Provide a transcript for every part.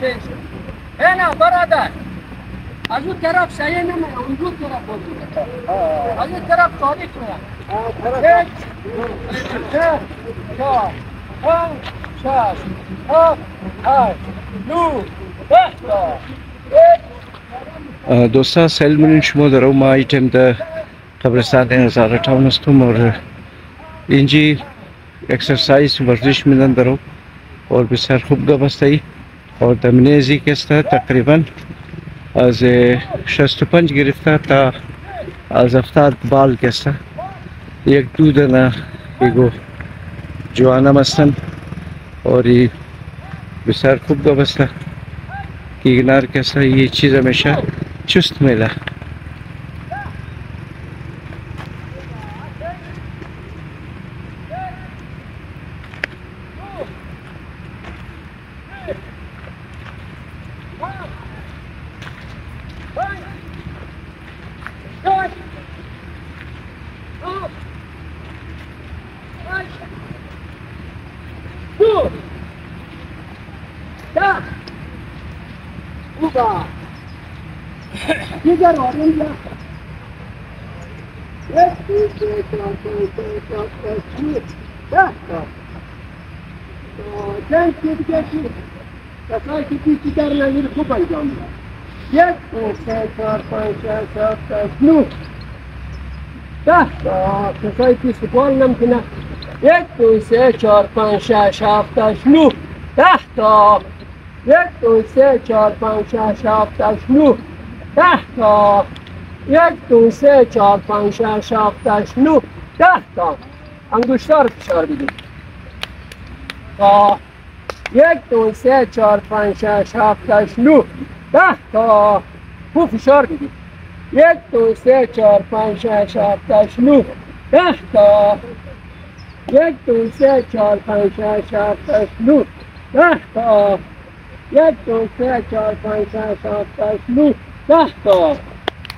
چه نه برادر از اون طرف صحیح نمیره اونجور طرف بازی از این طرف تاریخ میره 1 2 3 4 5 6 7 8 9 10 دوستان سلام می‌کنم شما در اون آیتم در قبرستان هزار تاون هستم और اینجی एक्सरसाइज ورزش میدن درو और بسیار خوب گفتایی और دمنیزی که است تقریبا از 65 گرفته تا از 70 بال که است یک دو دانه بگو جوانم هستن और بسیار خوب گفته که کنار که است یه چیز همیشه چست میله کسایی که پیچی در نگیره خوب انجام میدن 1 2 3 4 5 6 7 8 9 10 کسایی که سپال نمیکنه 1 2 3 4 5 6 7 8 9 10 تا 1 2 3 4 5 6 7 8 9 10 تا 1 2 3 4 5 6 7 8 9 10 تا انگشتار رو فشار بدید تا 1 2 3 4 5 6 7 8 9 10 تا خوب فشار بدید 1 2 3 4 5 6 7 8 9 10 تا 1 2 3 4 5 6 7 8 9 10 تا 1 2 3 4 5 6 7 8 9 10 تا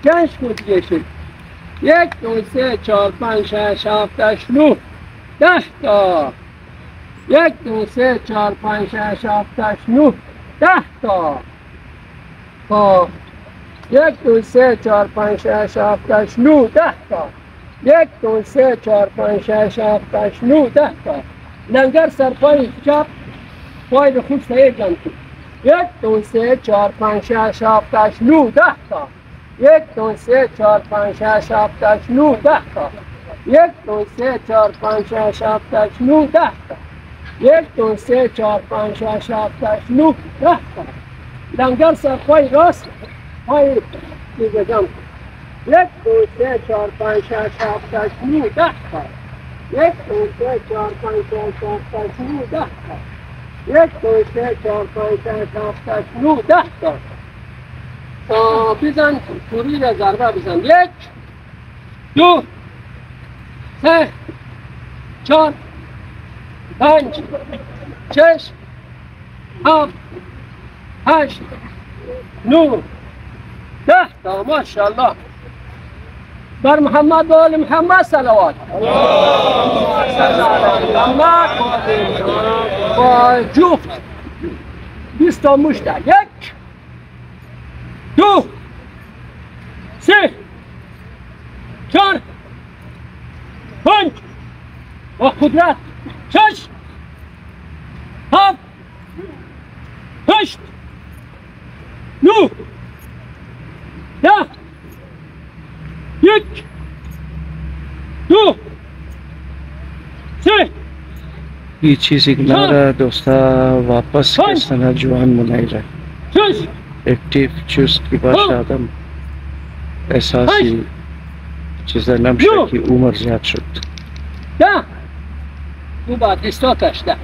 جنش دیگه شد 1 2 3 4 5 6 7 8 9 10 تا 1 2 3 4 5 6 7 8 9 10 تا 1 2 3 4 5 6 7 8 9 10 تا 1 2 3 4 5 6 7 8 9 10 تا لنگر سرپای چپ پای رو خوب صحیح جمع کن 1 2 3 4 5 6 7 8 9 10 تا 1 2 3 4 5 6 7 8 9 10 تا 1 2 3 4 5 6 7 8 9 10 تا 1 2 3 4 5 6 7 8 9 10 تا لنگر سرپای راست پای دیگه جمع کن 1 2 3 4 5 6 7 8 9 10 تا 1 2 3 4 5 6 7 8 9 10 تا 1 2 3 4 5 6 7 8 9 10 تا بزن توری را ضربه بزن 1 2 3 4 5 6 7 8 9 10 تا ماشاءالله بر محمد و آل محمد صلوات محمد با جفت 20 تا مشت 1 2 3 4 5 با قدرت 6 7 8 9 10 1 2 3 ये चीज़ इग्नोर दोस्ता वापस किस तरह जवान मनाई रहा एक्टिव चुस्त की बात आदम एहसासी चीज़ें नमशा की उम्र ज़्यादा शुद्ध ده دو بعد استاتش ده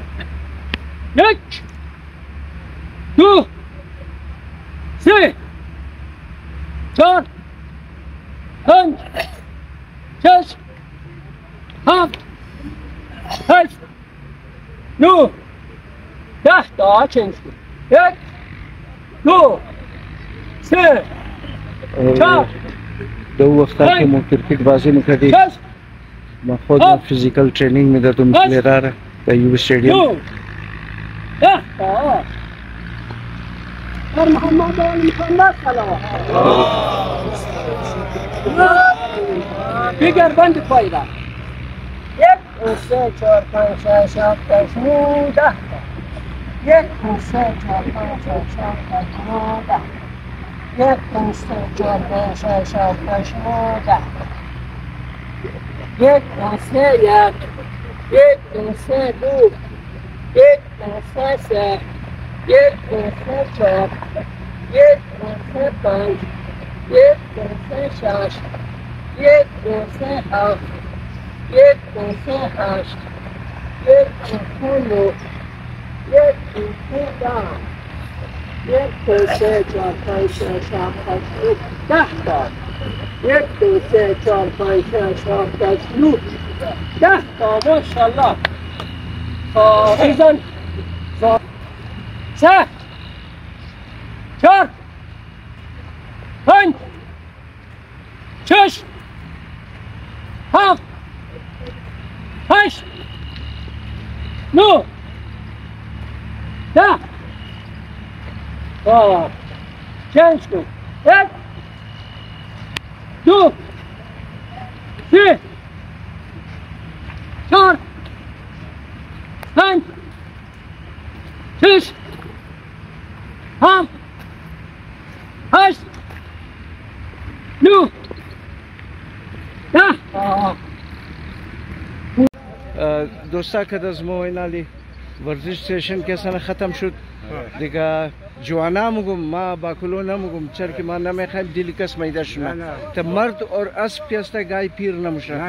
1 2 3 4 5 6 7 8 9 10 تا چنج 1 2 3 4 दो वक्त के मैं क्रिकेट बाजी में करी मैं खुद फिजिकल ट्रेनिंग में था तुम ले रहा था यूबी स्टेडियम بر محمد آل محمد صلوات. بگر بند پای را. 1 2 3 4 5 6 7 8 9 10 تا. 1 2 3 4 5 6 7 8 9 10. 1 2 3 4 5 6 7 8 9 10. 1 2 3 1 1 2 3 2 1 2 3 3 1 2 3 4 1 2 3 5 1 2 3 6 1 2 3 7 1 2 3 8 1 2 3 9 1 2 3 10 1 2 3 4 5 6 7 8 9 10 تا 1 2 3 4 5 6 7 8 9 10 تا ماشاءالله. ایزان 3 4 5 6 7 8 9 10 چنج کن 1 2 3 4 5 6 7 8 9 10. دوستا که از ما اینالی ورزش سیشن که اصلا ختم شد دیگه جوانا مگم ما باکلو نمگم چرا که ما نمیخوایم دیلی کس میده شما تا مرد اور اسب که است گای پیر نمیشه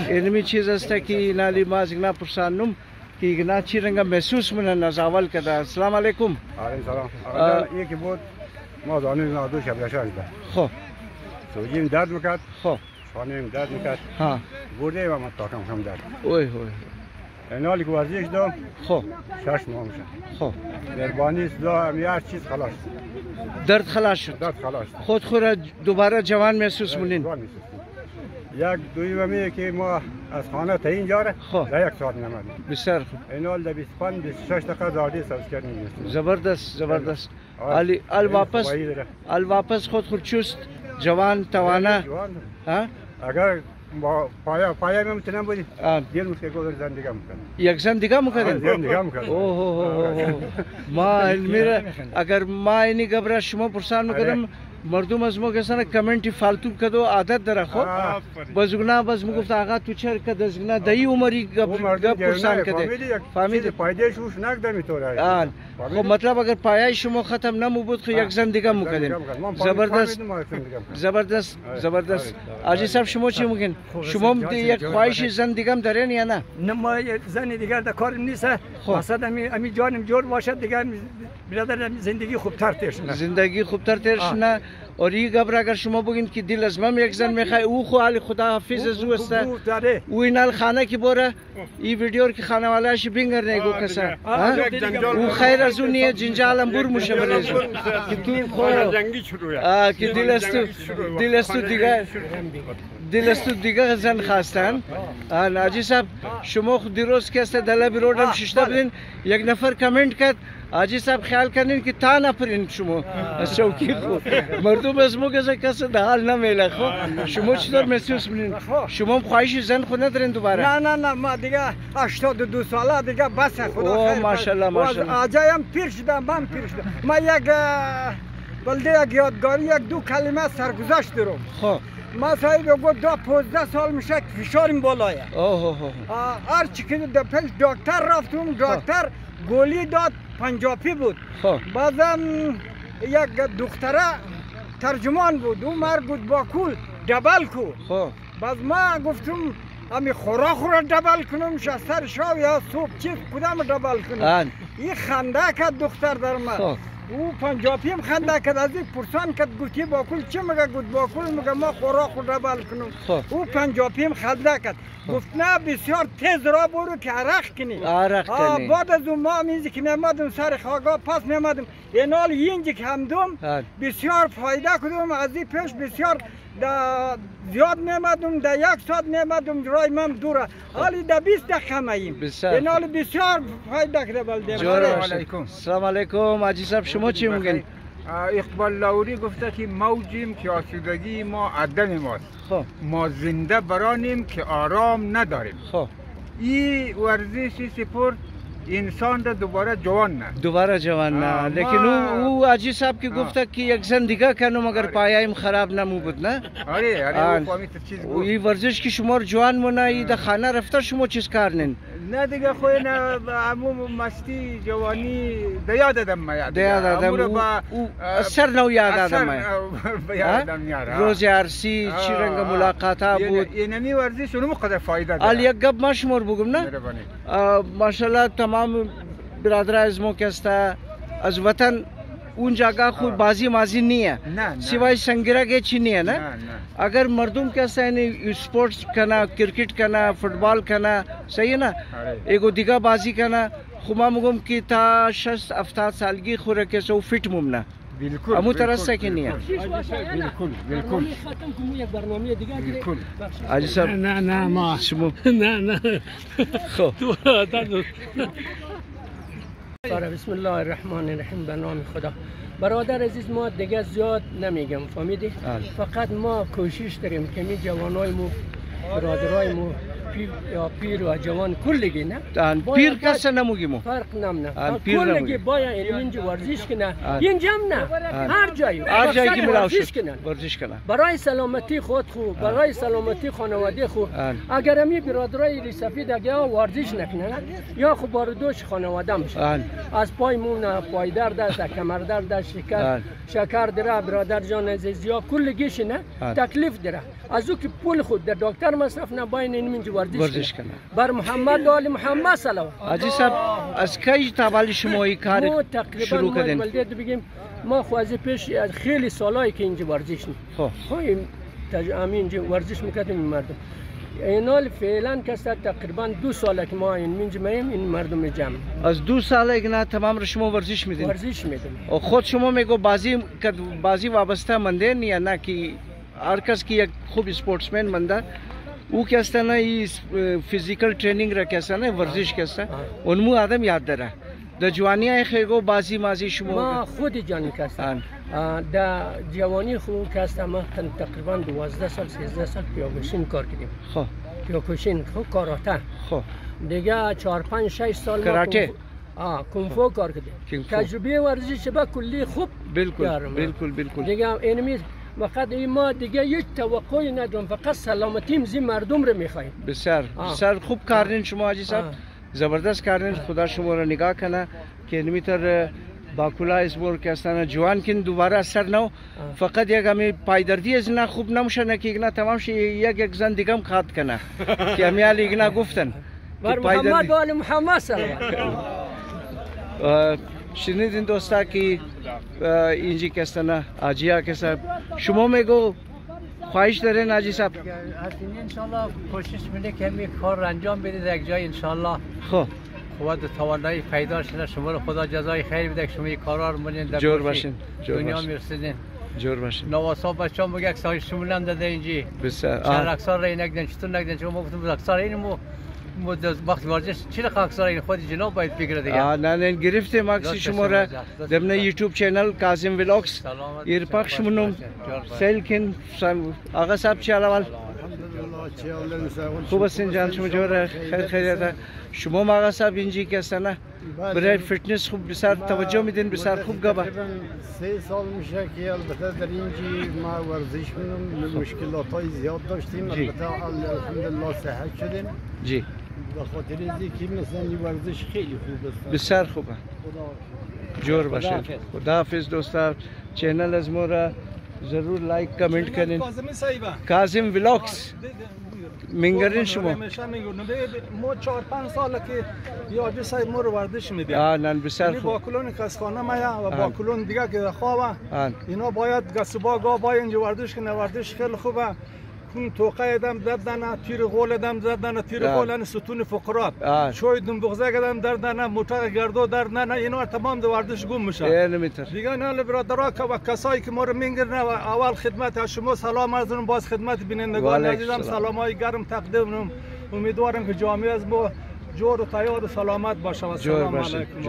اینمی چیز است که نالی ما از اینا پرسانم که اینا چی رنگ محسوس منن از اول کده. السلام علیکم. علیکم السلام. یکی بود ما دانیم نادو شب گشایده خب سوجیم درد میکرد خب شانیم درد میکرد ها برده و ما تاکم هم درد اوه اینالی که ورزش دام خب 6 ماه میشه خب مهربانی صدا هر چیز خلاص درد خلاص شد. درد خلاص خود دوباره جوان محسوس مونین. یک دویمی که ما از خانه تا اینجا خب در 1 ساعت نمادیم. بسیار خوب. اینال در 25 26 دقیقه زادی سبز کردیم. زبردست زبردست. واپس خود چست جوان توانا ها اگر پایا میتونم بودی دیل میشه گذر زندگی میکنم یک زندگی میکنم زندگی میکنم اوه ما میره اگر ما اینی گبر شما پرسان میکنم مردم از ما کسان کامنتی فالتو کدو عادت داره خو بزگنا بز میگفت آقا تو چر کد زگنا دایی عمری گب پرسان کده فهمید پایدهش روش نگدمی تو خب مطلب اگر پایای شما ختم نمو بود خو یک زندگی میکنیم. زبردست زبردست زبردست. آجی صاحب شما چی میگین؟ شما یک خواهش زندگیم دارین یا نه؟ نه ما زن دیگر در کارم نیست. مثلا امی جانم جور باشد دیگر برادر زندگی خوبتر ترش نه. زندگی خوبتر ترش نه. اور این گبر اگر شما بگین که دل از من یک زن میخوای او خو علی خدا حافظ از او است او اینال خانه کی بوره این ویدیو که خانه والاش بینگر نگو کسا او خیر از اون نیه جنجالم بور میشه بریز که تو خو که دل است دیگه زن خواستن. ناجی صاحب شما خود دیروز که است دل بیرودم ششته بدین یک نفر کامنت کرد آجی صاحب خیال کنین که تا نپرین شما از چوکی خود مردم از مو کسی در حال نمیله خود شما چطور محسوس می‌کنین؟ شما خواهش زن خود ندارین دوباره؟ نه ما دیگه 82 ساله دیگه بس خدا خیر. ماشاءالله ماشاءالله. آجایم پیر شدم من پیر شدم. ما یک بلده یک یادگاری یک دو کلمه سرگذشت دارم. خب ما صاحب گفت 15 سال میشه فشارم بالایه. هر چی که در پیش دکتر رفتم دکتر گولی داد پنجابی بود. بعدم یک دختره ترجمان بود او مرد بود با کول دبل کو. بعد ما گفتم امی خورا دبل کنم شستر شاو یا صبح چیز کدام دبل کنم. این خنده کرد دختر در من. او پنجابی هم خنده کرد از این پرسان کرد گفتی با کول چه میگه گفت با کول میگه ما خورا دبل کنم. او پنجابی هم خنده کرد گفت نه بسیار تیز را برو که عرق کنی. عرق کنی. بعد از اون ما میزی که میامدم سر خواگاه پس میامدم اینال اینجا که همدم بسیار فایده کدوم از این پیش بسیار زیاد نمیدم در 1 ساعت نمیدم رای من دوره حالی در 20 دقیقه ماییم اینال بسیار فایده کرده بلده. سلام علیکم حاجی صاحب شما چی میگین؟ اقبال لاوری گفته که موجیم که آسودگی ما عدم ماست. ما زنده برانیم که آرام نداریم. این ورزش سپورت انسان را دوباره جوان نه لیکن او حاجی صاحب که گفته که یک زندگی کنم مگر پایه‌ام خراب نمو بود نه. آره این ورزش که شما جوان مونه در خانه رفته شما چیز کارنین نه دیگه خوی نه عموم مستی جوانی دیاد آدم میاد سر نو یاد آدم میاد روز عرسی چی رنگ ملاقاتا بود اینمی ورزش اونم قدر فایده داره یک گپ ما شمار بگم نه ماشاءالله تمام برادر از ما که است از وطن اون جگہ خود بازی مازی نیه سوای سنگیرا کے چی نیه نه اگر مردم که است یعنی اسپورتس کنه کرکٹ کنه فوتبال کنه صحیح نه ایگو دیگه بازی کنه خو ما میگم که تا 60-70 سالگی خوره که سو فیت ممنه بالکل امو طرح که نیه بالکل حاجی صاحب نه ما شما نه خب بسم الله الرحمن الرحیم به نام خدا. برادر عزیز ما دیگه زیاد نمیگم فهمیدی فقط ما کوشش داریم که می جوانای مو برادرای مو پیر و جوان کلگی نه پیر کس نموگیم فرق نم کلگی باید اینجا ورزش کنه اینجا نه هر جایی که ورزش کنه برای سلامتی خود خوب برای سلامتی خانواده خوب اگر می برادرای ریسفید اگه ورزش نکنه یا خب باردوش خانواده میشه از پای مون پای درد است کمر درد است شکر داره برادر جان عزیز یا کلگیش نه تکلیف داره از او که پول خود در دکتر مصرف نباید اینجا ورزش کنه بر محمد و آل محمد صلوات. حاجی صاحب از کی تا شما این کار شروع کردین؟ ما تقریبا بگیم ما خو از پیش خیلی سالایی که اینجا ورزش خواهیم اینجا ورزش میکردیم این مردم اینال فعلا که تقریبا 2 ساله که ما اینجا میم این مردم جمع از 2 ساله که نه تمام رو شما ورزش میدین؟ ورزش میدیم خود شما میگو بازی وابسته مندین یا نه که هر کس که یک خوب اسپورتسمن منده او که است نه فیزیکال ترینینگ را که است نه ورزش که است اونمو آدم یاد داره در جوانی خیلی بازی مازی شما ما خود جانی که است در جوانی خود که است ما تقریبا 12 سال 13 سال پیاکوشین کار کردیم پیاکوشین کاراته دیگه 4-5-6 سال کراته کنفو کار کردیم تجربه ورزش با کلی خوب بالکل دیگه اینمی وقت ما دیگه هیچ توقعی ندارم فقط سلامتیم زی مردم رو میخوایم بسیار خوب کارین شما حاجی صاحب زبردست کارین خدا شما رو نگاه کنه که نمیتر باکولا اسبور که استانه جوان کن دوباره اثر نو فقط یک همی پایدردی از نه خوب نموشه نه که اینا تمام شی یک زن دیگه هم خاط کنه که همیال اینا گفتن بر محمد و آل محمد صلوات. شنیدین دوستا که اینجی کستانه آجیا کسا شما میگو خواهش دارین حاجی صاحب انشالله کوشش میده که همین کار انجام بدید یک جای انشالله خود توانایی پیدا شده شما رو خدا جزای خیر بده که شما این کارا رو منین در جور باشین دنیا میرسیدین جور باشین نواسا بچه‌ها میگه که سایه شما هم داده اینجی بسیار چند اکثر را نگدن چطور نگدن شما گفتم اکثر اینو وقتی ورزش چی رقم اکثر این خود جناب باید بگیره دیگه نه گرفتیم عکس شما را در یوتیوب چینل کاظم ولاگز ایر پخش منم سیل کن آقا صاحب چی اول خوب هستین جان شما جور خیریت شما آقا صاحب اینجی که هستن برای فیتنس خوب بسیار توجه میدین بسیار خوب گابا 3 سال میشه که البته در اینجی ما ورزش میکنم مشکلاتای زیاد داشتیم البته الحمدلله صحت شدیم جی به خاطر اینکه مثلا این ورزش خیلی خوب است بسیار خوبه جور باشه خداحافظ دوستا چینل از ما را ضرور لایک کامنت کنین کاظم ولاگز منگرین شما ما 4-5 ساله که یادی صاحب ما رو ورزش میدیم نن بسیار خوب باکلون کسخانه مایا و باکلون دیگه که خوابه اینا باید گسبا گا باید اینجا ورزش کنه ورزش خیلی خوبه کن توقع دم دردن تیر غول دم دردن تیر غول ستون فقرات شوی دم بغزه دم دردن موتور گردو دردن اینا تمام دو ورزش گم میشه دیگه نه برادرها و کسایی که ما رو میگیرن اول خدمت شما سلام عرض کنم باز خدمت بینندگان عزیزم سلامای گرم تقدیم کنم امیدوارم که جامعه از ما جور و تیار و سلامت باشه و سلام علیکم.